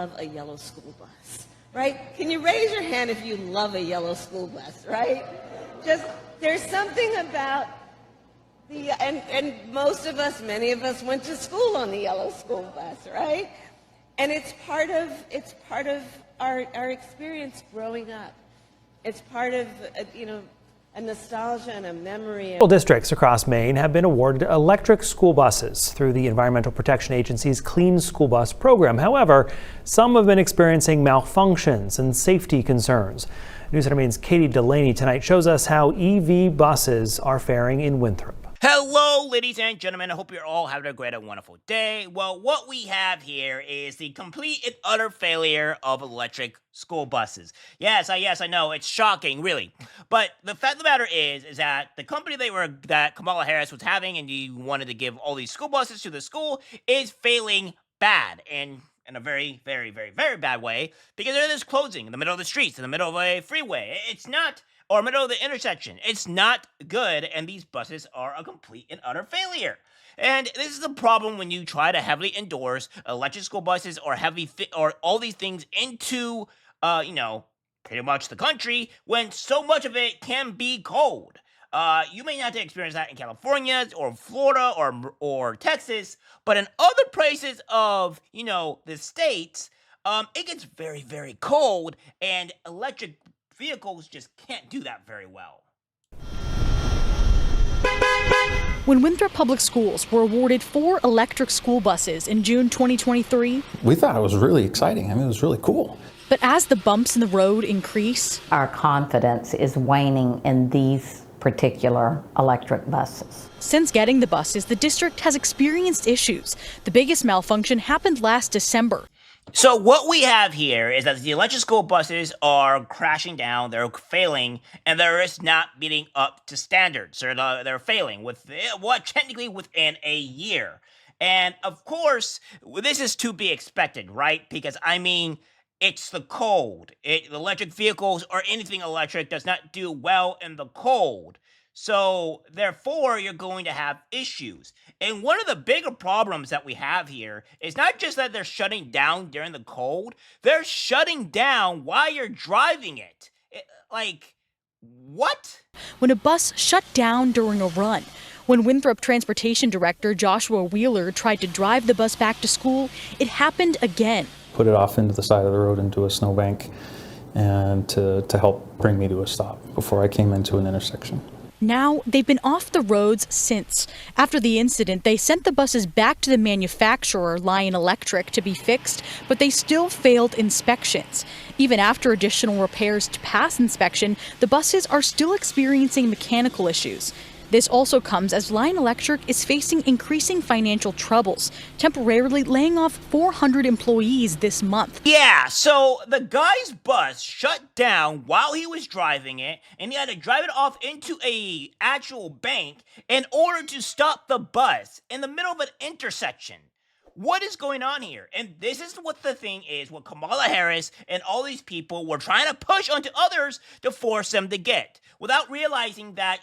Love a yellow school bus, right? Can you raise your hand if you love a yellow school bus, right? Just, there's something about and most of us, many of us went to school on the yellow school bus, right? And it's part of our experience growing up. It's part of, a nostalgia and a memory. School districts across Maine have been awarded electric school buses through the Environmental Protection Agency's Clean School Bus program. However, some have been experiencing malfunctions and safety concerns. News Center Maine's Katie Delaney tonight shows us how EV buses are faring in Winthrop. Hello, ladies and gentlemen. I hope you're all having a great and wonderful day. Well, what we have here is the complete and utter failure of electric school buses. Yes, I know, it's shocking, really. But the fact of the matter is that the company that Kamala Harris was having and you wanted to give all these school buses to the school is failing bad. And in a very, very, very, very bad way, because they're just closing in the middle of the streets, in the middle of a freeway. It's not, or middle of the intersection. It's not good, and these buses are a complete and utter failure. And this is the problem when you try to heavily endorse electric school buses or or all these things into, pretty much the country, when so much of it can be cold. You may not have to experience that in California or Florida or Texas, but in other places of, the states, it gets very, very cold, and electric vehicles just can't do that very well. When Winthrop Public Schools were awarded 4 electric school buses in June 2023, we thought it was really exciting. I mean, it was really cool. But as the bumps in the road increase, our confidence is waning in these particular electric buses. Since getting the buses, the district has experienced issues. The biggest malfunction happened last December. So what we have here is that the electric school buses are crashing down, they're failing, and they're just not meeting up to standards. They're failing technically within a year. And of course, this is to be expected, right? Because it's the cold. Electric vehicles or anything electric does not do well in the cold. So, therefore, you're going to have issues. And one of the bigger problems that we have here is not just that they're shutting down during the cold, they're shutting down while you're driving it. What? When a bus shut down during a run. When Winthrop Transportation Director Joshua Wheeler tried to drive the bus back to school, it happened again. Put it off into the side of the road into a snowbank and to help bring me to a stop before I came into an intersection. Now, they've been off the roads since. After the incident, they sent the buses back to the manufacturer, Lion Electric, to be fixed, but they still failed inspections. Even after additional repairs to pass inspection, the buses are still experiencing mechanical issues. This also comes as Lion Electric is facing increasing financial troubles, temporarily laying off 400 employees this month. Yeah, so the guy's bus shut down while he was driving it, and he had to drive it off into a actual bank in order to stop the bus in the middle of an intersection. What is going on here? And this is what the thing is, what Kamala Harris and all these people were trying to push onto others to force them to get, without realizing that,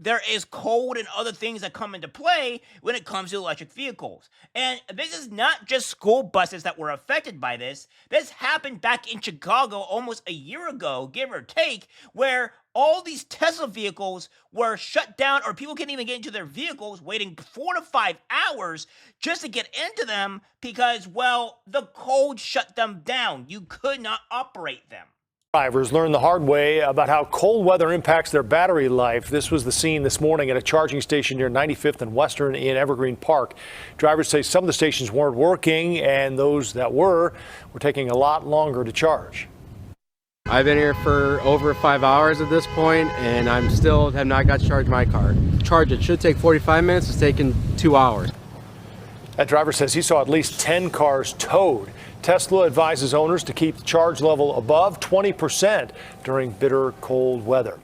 there is cold and other things that come into play when it comes to electric vehicles. And this is not just school buses that were affected by this. This happened back in Chicago almost a year ago, give or take, where all these Tesla vehicles were shut down, or people can't even get into their vehicles, waiting 4 to 5 hours just to get into them because, the cold shut them down. You could not operate them. Drivers learned the hard way about how cold weather impacts their battery life. This was the scene this morning at a charging station near 95th and Western in Evergreen Park. Drivers say some of the stations weren't working, and those that were taking a lot longer to charge. I've been here for over 5 hours at this point, and I'm still have not got to charge my car. Charge it should take 45 minutes. It's taken 2 hours. That driver says he saw at least 10 cars towed. Tesla advises owners to keep the charge level above 20% during bitter cold weather.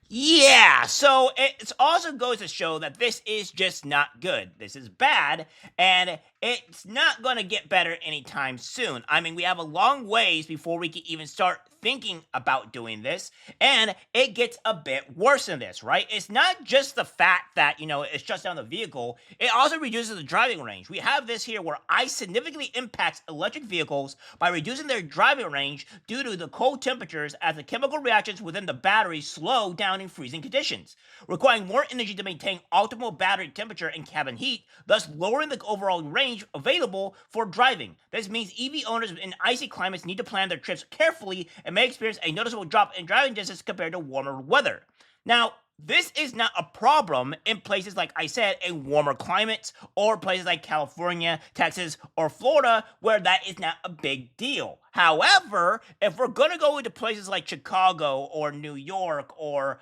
Yeah, so it also goes to show that this is just not good. This is bad, and it's not going to get better anytime soon. I mean, we have a long ways before we can even start thinking about doing this, and it gets a bit worse than this, right? It's not just the fact that, it shuts down the vehicle, it also reduces the driving range. We have this here where ice significantly impacts electric vehicles by reducing their driving range due to the cold temperatures as the chemical reactions within the battery slow down in freezing conditions, requiring more energy to maintain optimal battery temperature and cabin heat, thus lowering the overall range available for driving. This means EV owners in icy climates need to plan their trips carefully and may experience a noticeable drop in driving distance compared to warmer weather. Now, this is not a problem in places like I said, in warmer climates, or places like California, Texas, or Florida, where that is not a big deal. However, if we're going to go into places like Chicago or New York or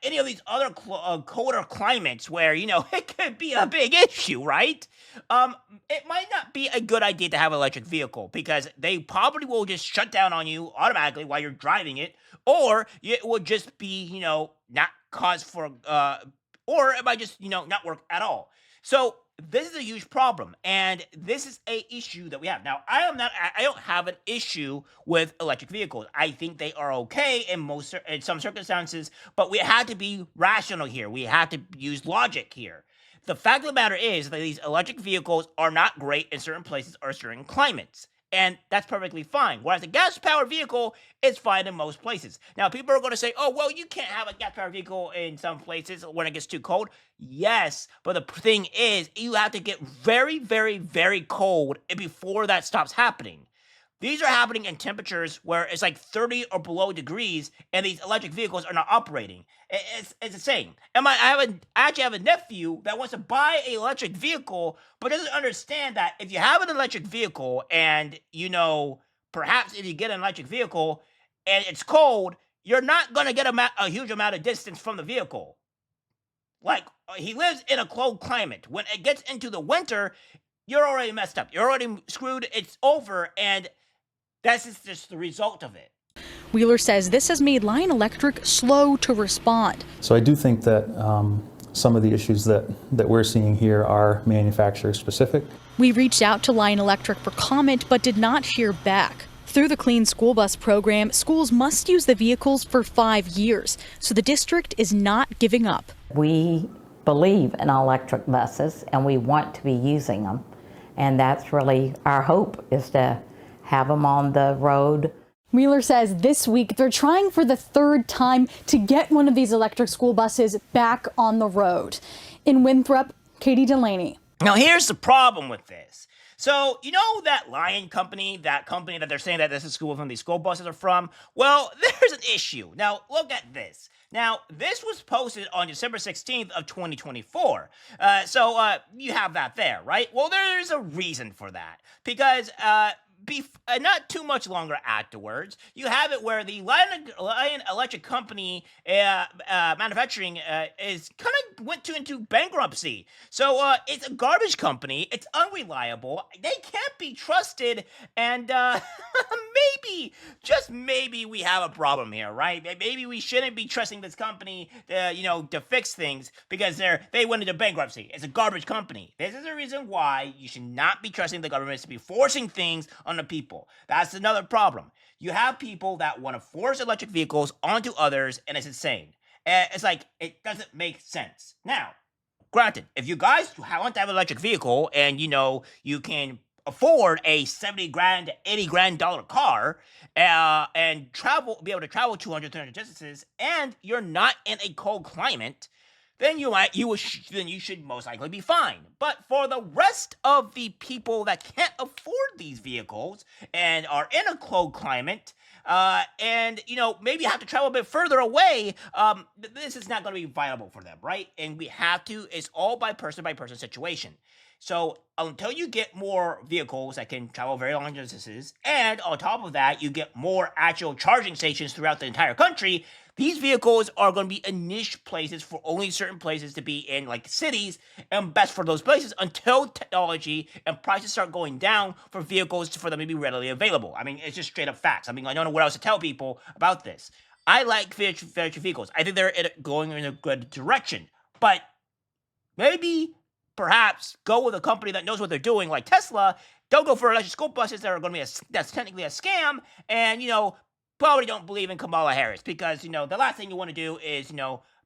any of these other colder climates where, it could be a big issue, right? It might not be a good idea to have an electric vehicle because they probably will just shut down on you automatically while you're driving it, or it will just be, not cause for, or it might just, not work at all. So this is a huge problem, and this is a issue that we have. Now, I don't have an issue with electric vehicles. I think they are okay in some circumstances, but we have to be rational here. We have to use logic here. The fact of the matter is that these electric vehicles are not great in certain places or certain climates. And that's perfectly fine. Whereas a gas-powered vehicle is fine in most places. Now, people are going to say, oh, well, you can't have a gas-powered vehicle in some places when it gets too cold. Yes, but the thing is, you have to get very, very, very cold before that stops happening. These are happening in temperatures where it's like 30 or below degrees, and these electric vehicles are not operating. It's insane. And I actually have a nephew that wants to buy an electric vehicle, but doesn't understand that if you have an electric vehicle and, perhaps if you get an electric vehicle and it's cold, you're not going to get a huge amount of distance from the vehicle. Like, he lives in a cold climate. When it gets into the winter, you're already messed up. You're already screwed. It's over, and that's just the result of it. Wheeler says this has made Lion Electric slow to respond. So I do think that some of the issues that we're seeing here are manufacturer specific. We reached out to Lion Electric for comment but did not hear back. Through the Clean School Bus program, schools must use the vehicles for 5 years, so the district is not giving up. We believe in electric buses and we want to be using them. And that's really our hope, is to have them on the road. Wheeler says this week they're trying for the third time to get one of these electric school buses back on the road. In Winthrop, Katie Delaney. Now, here's the problem with this. So, that Lion company, that they're saying that this is from these school buses are from? Well, there's an issue. Now, look at this. Now, this was posted on December 16th of 2024. So you have that there, right? Well, there's a reason for that. Because not too much longer afterwards, you have it where the Lion Electric Company manufacturing is kind of went into bankruptcy. So it's a garbage company. It's unreliable. They can't be trusted. And maybe, just maybe, we have a problem here, right? Maybe we shouldn't be trusting this company to fix things because they went into bankruptcy. It's a garbage company. This is the reason why you should not be trusting the government to be forcing things on the people. That's another problem. You have people that want to force electric vehicles onto others, and it's insane. It's like, it doesn't make sense. Now, granted, if you guys want to have an electric vehicle and you can afford a $70,000 to $80,000 car and be able to travel 200, 300 distances, and you're not in a cold climate, then you should most likely be fine. But for the rest of the people that can't afford these vehicles and are in a cold climate, and maybe have to travel a bit further away, this is not going to be viable for them, right? And it's all by person situation. So until you get more vehicles that can travel very long distances, and on top of that, you get more actual charging stations throughout the entire country, these vehicles are going to be in niche places for only certain places to be in, like cities, and best for those places until technology and prices start going down for vehicles for them to be readily available. I mean, it's just straight up facts. I mean, I don't know what else to tell people about this. I like electric vehicles. I think they're going in a good direction, but maybe perhaps go with a company that knows what they're doing, like Tesla. Don't go for electric school buses that are going to be that's technically a scam, and probably don't believe in Kamala Harris, because the last thing you want to do is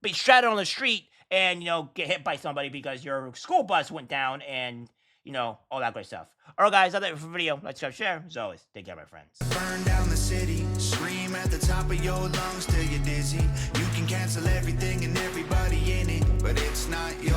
be stranded on the street and get hit by somebody because your school bus went down and all that great stuff. All right, guys, that's it for the video. Like, subscribe, share. As always, take care, my friends. Burn down the city, scream at the top of your lungs till you're dizzy. You can cancel everything and everybody in it, but it's not your